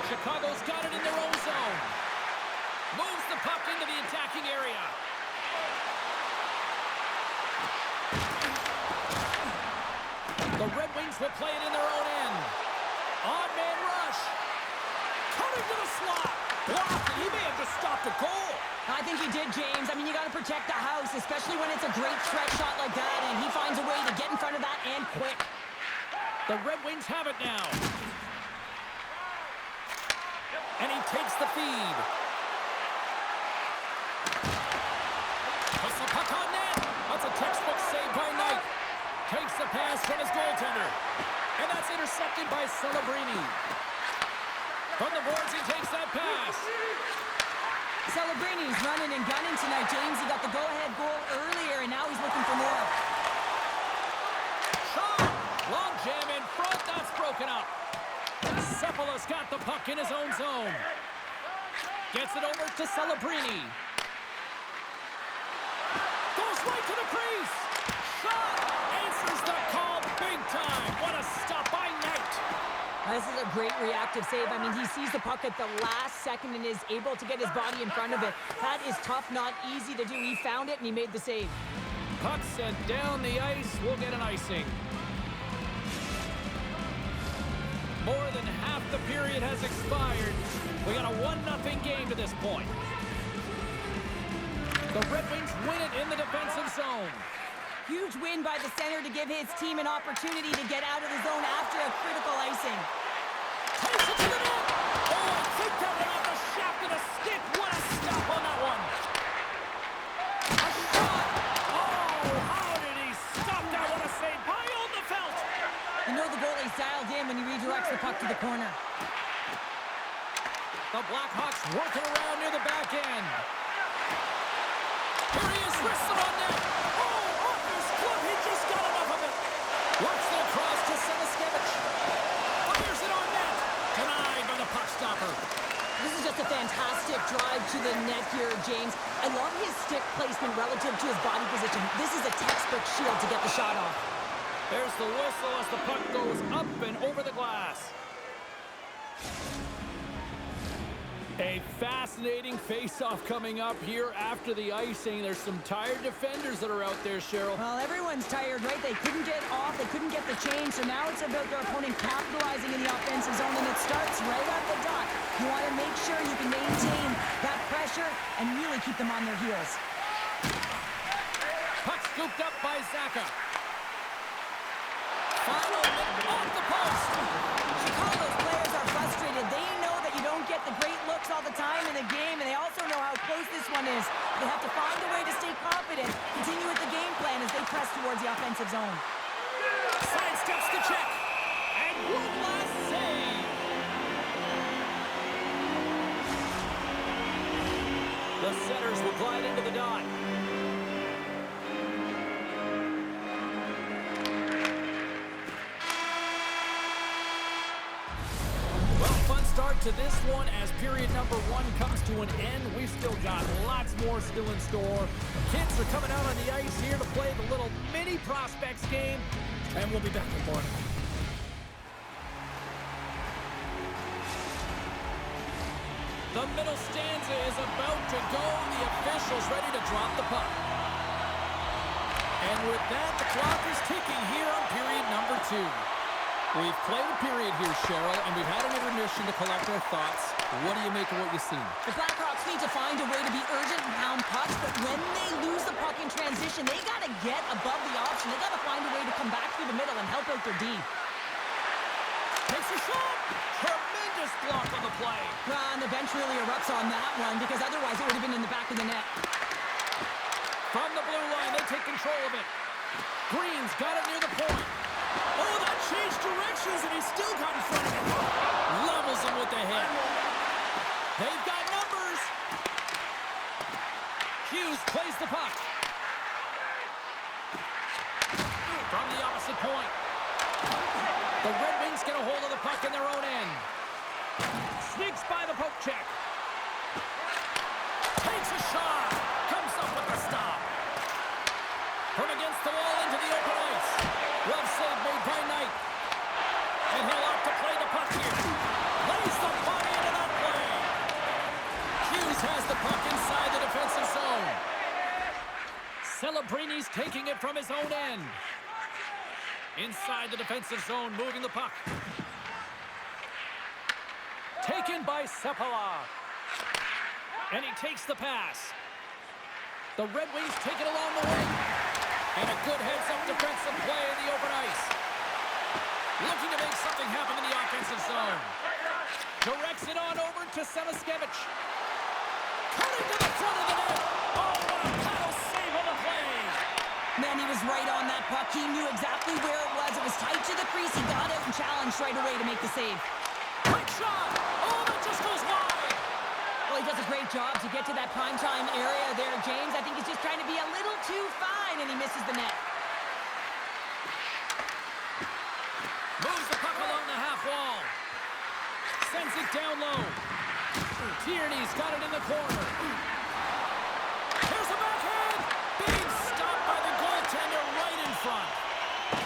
Chicago's got it in their own zone. Moves the puck into the attacking area. The Red Wings will play it in their own end. On-man rush. Coming to the slot. Blocked, and he may have just stopped a goal. I think he did, James. I mean, you got to protect the house, especially when it's a great stretch shot like that, and he finds a way to get in front of that and quick. The Red Wings have it now. And he takes the feed. Puts the puck on net. That's a textbook save by Knight. Takes the pass from his goaltender. And that's intercepted by Celebrini. From the boards, he takes that pass. Celebrini's running and gunning tonight, James. He got the go-ahead goal earlier, and now he's looking for more. Shot! Long jam in front. That's broken up. Cephalus got the puck in his own zone. Gets it over to Celebrini. Goes right to the crease. Shot! Answers the call big time. What a stop by Knight. This is a great reactive save. I mean, he sees the puck at the last second and is able to get his body in front of it. That is tough, not easy to do. He found it and he made the save. Puck sent down the ice. We'll get an icing. More than half the period has expired. We got a 1-0 game to this point. The Red Wings win it in the defensive zone. Huge win by the center to give his team an opportunity to get out of the zone after a critical icing. Takes it to the net. Oh, I think that went off the shaft of the stick. What a stop on that one. A shot. Oh, how did he stop that? What a save by Oldefeld. You know the goalie's dialed in when he redirects the puck to the corner. The Blackhawks working around near the back end. Here he is, wristed on net. Oh, off his glove. He just got enough of it. Works it across to Selaskevich. Fires it on net. Denied by the puck stopper. This is just a fantastic drive to the net here, James. I love his stick placement relative to his body position. This is a textbook shield to get the shot off. There's the whistle as the puck goes up and over the glass. A fascinating face-off coming up here after the icing. There's some tired defenders that are out there, Cheryl. Well, everyone's tired, right? They couldn't get off, they couldn't get the change, so now it's about their opponent capitalizing in the offensive zone, and it starts right at the dot. You want to make sure you can maintain that pressure and really keep them on their heels. Puck scooped up by Zaka. Final minute off the post. Chicago's players are frustrated. They know that you don't get the great looks all the time in the game, and they also know how close this one is. They have to find a way to stay confident, continue with the game plan as they press towards the offensive zone. Sidesteps the check. And one last save. The Senators will glide into the dot. Start to this one as period number 1 comes to an end. We've still got lots more still in store. Kids are coming out on the ice here to play the little mini prospects game, and we'll be back with more. The middle stanza is about to go. The officials ready to drop the puck. And with that, the clock is ticking here on period number 2. We've played a period here, Cheryl, and we've had an intermission to collect our thoughts. What do you make of what you've seen? The Blackhawks need to find a way to be urgent and pound pucks, but when they lose the puck in transition, they got to get above the option. They got to find a way to come back through the middle and help out their D. Takes a shot! Tremendous block on the play. And the bench really erupts on that one, because otherwise it would have been in the back of the net. From the blue line, they take control of it. Green's got it near the point. Oh, that changed directions, and he's still got in front of him. Levels him with the hit. They've got numbers. Hughes plays the puck. From the opposite point. The Red Wings get a hold of the puck in their own end. Sneaks by the poke check. Takes a shot. Comes up with the stop. From against the wall into the open ice. Glove save made by Knight. And he'll opt to play the puck here. Lays the puck in, Celebrini's taking it from his own end. Inside the defensive zone, moving the puck. Taken by Sepala. And he takes the pass. The Red Wings take it along the wing. And a good heads-up defensive play in the open ice. Looking to make something happen in the offensive zone. Directs it on over to Semaskevich. Cutting to the front of the net. Oh, what a paddle save on the play. Man, he was right on that puck. He knew exactly where it was. It was tight to the crease. He got out and challenged right away to make the save. Quick shot. Oh, that just goes wide. Well, he does a great job to get to that primetime area there, James. I think he's just trying to be a little too fine, and he misses the net. Moves the puck along the half wall. Sends it down low. Tierney's got it in the corner. Here's a backhand. Big stop by the goaltender right in front.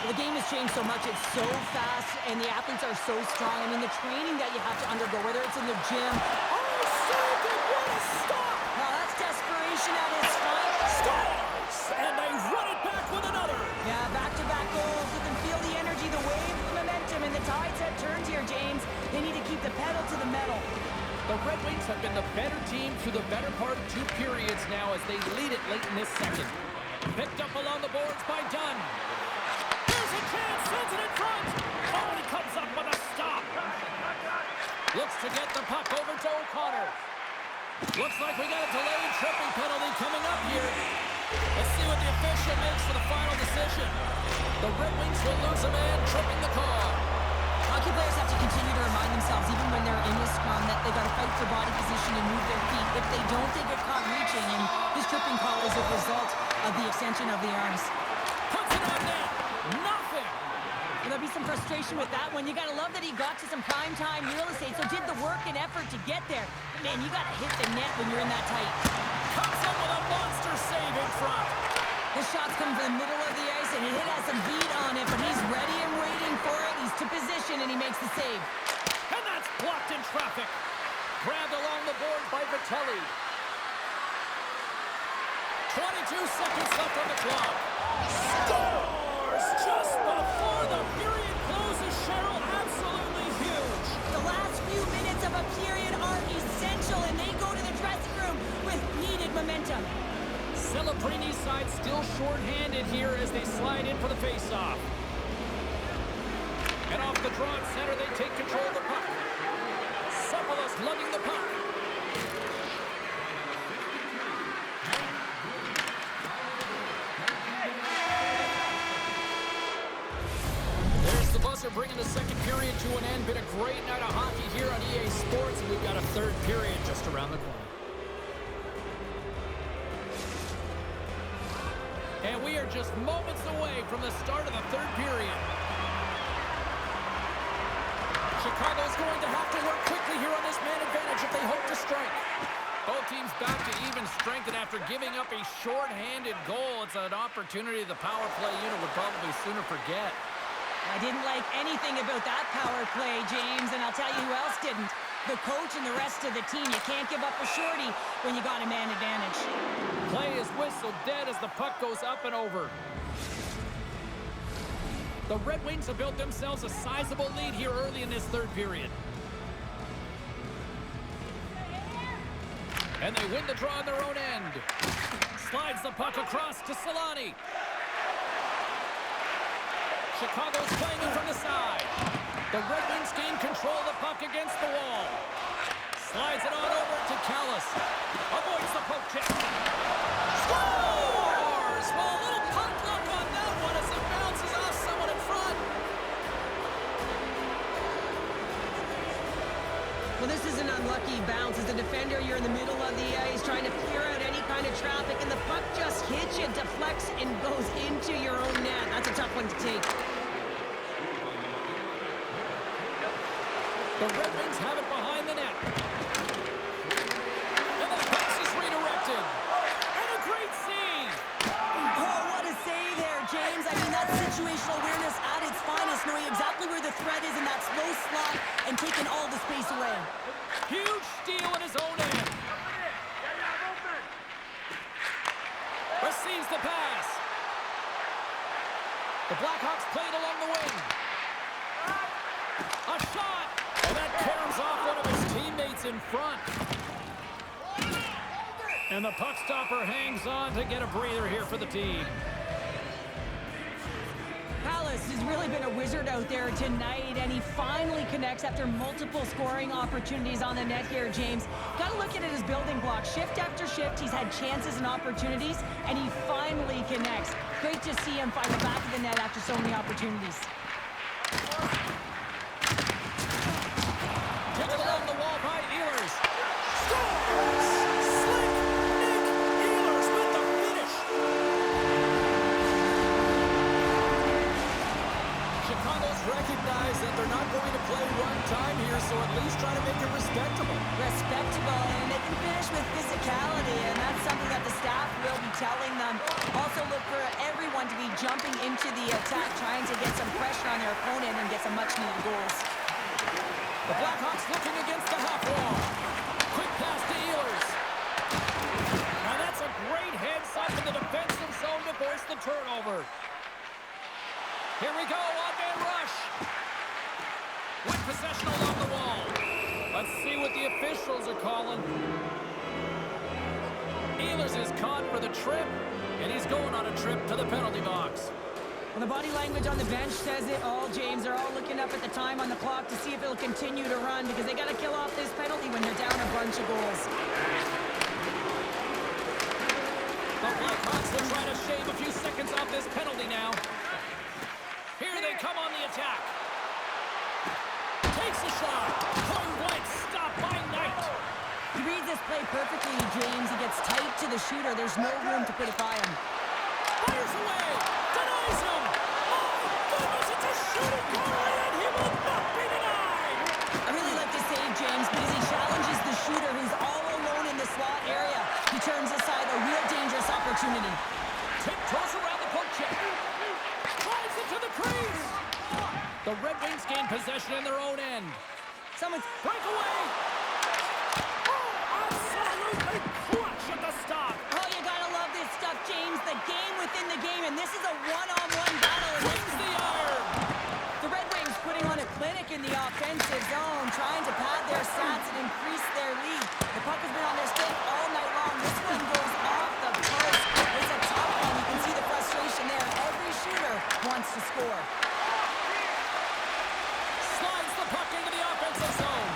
Well, the game has changed so much. It's so fast, and the athletes are so strong. I mean, the training that you have to undergo, whether it's in the gym. Oh, saved it. What a stop. Well, that's desperation at its finest. Scores! And they run it back with another. Yeah, back-to-back goals. You can feel the energy, the wave, the momentum, and the tides have turned here, James. They need to keep the pedal to the metal. The Red Wings have been the better team through the better part of 2 periods now as they lead it late in this second. Picked up along the boards by Dunn. Here's a chance, sends it in front. Oh, and he comes up with a stop. Looks to get the puck over to O'Connor. Looks like we got a delayed tripping penalty coming up here. Let's see what the official makes for the final decision. The Red Wings will lose a man, tripping the call. Hockey players have to continue to remind themselves, even when they're in this scrum, that they got to fight for body position and move their feet. If they don't, they get caught reaching, and this tripping call is a result of the extension of the arms. Puts it on net. Nothing. Well, there'll be some frustration with that one. You got to love that he got to some prime-time real estate, so did the work and effort to get there. But man, you got to hit the net when you're in that tight. Comes up with a monster save in front. The shot's coming from the middle of the ice, and it has some beat on it, but he's ready and waiting for it. He's to position, and he makes the save. And that's blocked in traffic. Grabbed along the board by Vitelli. 22 seconds left on the clock. Scores just before the period closes, Cheryl. Absolutely huge. The last few minutes of a period are essential, and they go to the dressing room with needed momentum. Celebrini's side still short-handed here as they slide in for the face-off. And off the draw at center, they take control of the puck. Sepala's lugging the puck. There's the buzzer bringing the second period to an end. Been a great night of hockey here on EA Sports, and we've got a third period just around the corner. And we are just moments away from the start of the third period. Chicago's going to have to work quickly here on this man advantage if they hope to strike. Both teams back to even strength, and after giving up a short-handed goal, it's an opportunity the power play unit would probably sooner forget. I didn't like anything about that power play, James, and I'll tell you who else didn't. The coach and the rest of the team. You can't give up a shorty when you got a man advantage. Play is whistled dead as the puck goes up and over. The Red Wings have built themselves a sizable lead here early in this third period. And they win the draw on their own end. Slides the puck across to Solani. Chicago's playing it from the side. The Red Wings gain control of the puck against the wall. Slides it on over to Callis. Avoids the poke check. Scores! Well, a little puck luck on that one as it bounces off someone in front. Well, this is an unlucky bounce. As a defender, you're in the middle of the ice trying to clear out any kind of traffic, and the puck just hits you, deflects, and goes into your own net. That's a tough one to take. The Red Wings have it behind the net. And the pass is redirected. And a great save. Oh, what a save there, James. I mean, that's situational awareness at its finest, knowing exactly where the threat is in that slow slot and taking all the space away. Huge steal in his own end. Receives the pass. The Blackhawks play it along the wing. A shot! And that caroms off one of his teammates in front. And the puck stopper hangs on to get a breather here for the team. Palace has really been a wizard out there tonight, and he finally connects after multiple scoring opportunities on the net here, James. Got to look at it as building blocks. Shift after shift, he's had chances and opportunities, and he finally connects. Great to see him find the back of the net after so many opportunities. Kick it along the wall by Ehlers. Scores! Slick Nick Ehlers with the finish. Chicago's recognized that they're not going to play one time here, so at least try to make it respectable. Respectable, and they can finish with physicality, and that's something that the staff will be telling them. Also look for everyone to be jumping into the attack, trying to get some pressure on their opponent and get some much-needed goals. The Blackhawks looking against the half wall. Quick pass to Ehlers. Now that's a great heads up in the defensive zone to force the turnover. Here we go, on-man rush. With possession along the wall. Let's see what the officials are calling. Ehlers is caught for the trip, and he's going on a trip to the penalty box. Well, the body language on the bench says it all, James. They're all looking up at the time on the clock to see if it'll continue to run, because they got to kill off this penalty when they're down a bunch of goals. The Blackhawks will try to shave a few seconds off this penalty now. Here they come on the attack. Takes a shot. Point blank stop by Knight. He reads this play perfectly, James. He gets tight to the shooter. There's no room to put it by him. Fires away. Denies him. Oh, goodness, it's a shooting goal, and he will not be denied. I really like this save, James, because he challenges the shooter who's all alone in the slot area. He turns aside a real dangerous opportunity. Tiptoes around the poke check. Drives it to the crease. The Red Wings gain possession in their own end. Someone's... Breakaway. Oh, absolutely clutch at the stop. Oh, you gotta love this stuff, James. The game within the game, and this is a one-on-one battle. Brings the iron. The Red Wings putting on a clinic in the offensive zone, trying to pad their stats and increase their lead. The puck has been on their stick all night long. This one goes off the post. It's a tough one. You can see the frustration there. Every shooter wants to score. Slides the puck into the offensive zone.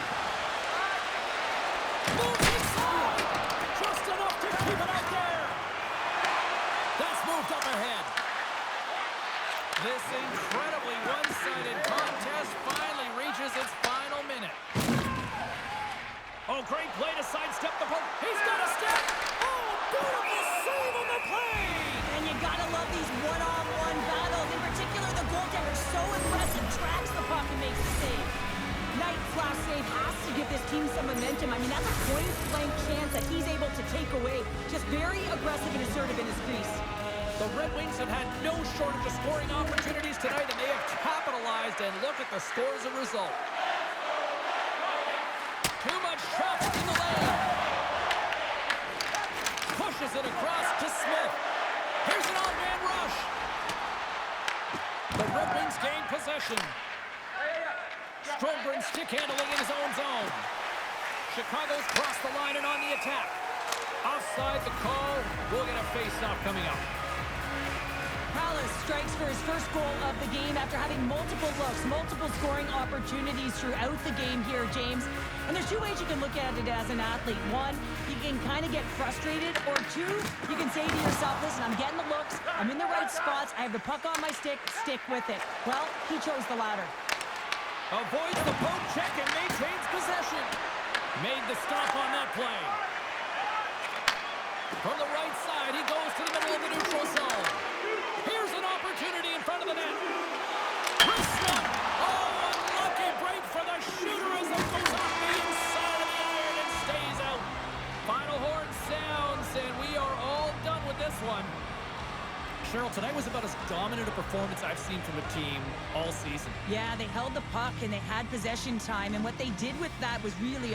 Moves inside. Just enough to keep it out there. That's moved up ahead. This incredibly one-sided contest finally reaches its final minute. Oh, great play to sidestep the poke. He's got a step. Oh, beautiful save on the play. And you gotta love these one-on-one battles. In particular, the goaltender so impressive, tracks the puck and makes the save. Knight's last save has to give this team some momentum. I mean, that's a point-blank chance that he's able to take away. Just very aggressive and assertive in his crease. The Red Wings have had no shortage of scoring opportunities tonight, and they have capitalized, and look at the score as a result. Too much traffic in the lane. Pushes it across to Smith. Here's an on-man rush. The Red Wings gain possession. Stromgren stick handling in his own zone. Chicago's crossed the line and on the attack. Offside the call. We'll get a face-off coming up. Palace strikes for his first goal of the game after having multiple looks, multiple scoring opportunities throughout the game here, James. And there's two ways you can look at it as an athlete. One, you can kind of get frustrated, or two, you can say to yourself, listen, I'm getting the looks, I'm in the right spots, I have the puck on my stick with it. Well, he chose the latter. Avoids the poke check and maintains possession. Made the stop on that play. From the right side, he goes to the middle of the neutral zone. Here's an opportunity in front of the net. Christian! Oh, unlucky break for the shooter as it goes off the inside of the iron and stays out. Final horn sounds, and we are all done with this one. Cheryl, tonight was about as dominant a performance I've seen from a team all season. Yeah, they held the puck and they had possession time, and what they did with that was really